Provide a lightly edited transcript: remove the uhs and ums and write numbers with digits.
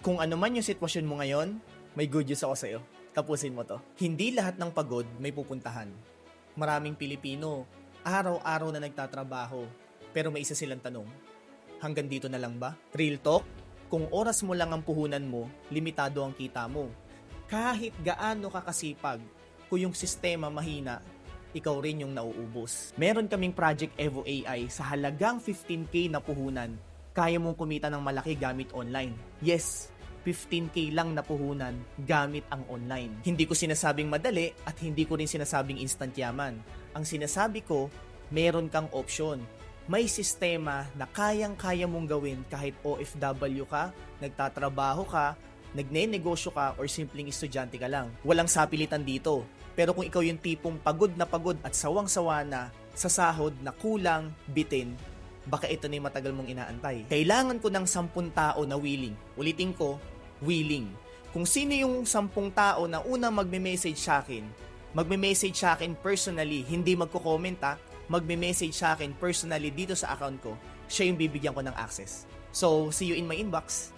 Kung ano man yung sitwasyon mo ngayon, may good news ako sa'yo. Tapusin mo to. Hindi lahat ng pagod may pupuntahan. Maraming Pilipino, araw-araw na nagtatrabaho, pero may isa silang tanong. Hanggang dito na lang ba? Real talk? Kung oras mo lang ang puhunan mo, limitado ang kita mo. Kahit gaano ka kasipag, kung yung sistema mahina, ikaw rin yung nauubos. Meron kaming Project Evo AI sa halagang 15K na puhunan. Kaya mong kumita ng malaki gamit online. Yes, 15K lang na puhunan gamit ang online. Hindi ko sinasabing madali at hindi ko rin sinasabing instant yaman. Ang sinasabi ko, meron kang opsyon. May sistema na kayang-kaya mong gawin kahit OFW ka, nagtatrabaho ka, nagne-negosyo ka, or simpleng estudyante ka lang. Walang sapilitan dito. Pero kung ikaw yung tipong pagod at sawang-sawa na sa sahod na kulang, bitin, baka ito na yung matagal mong inaantay. Kailangan ko ng 10 tao na willing. Ulitin ko, willing. Kung sino yung 10 tao na unang magme-message sa akin, magme-message sa akin personally, hindi magko-comment magme-message sa akin personally dito sa account ko, siya yung bibigyan ko ng access. So, see you in my inbox.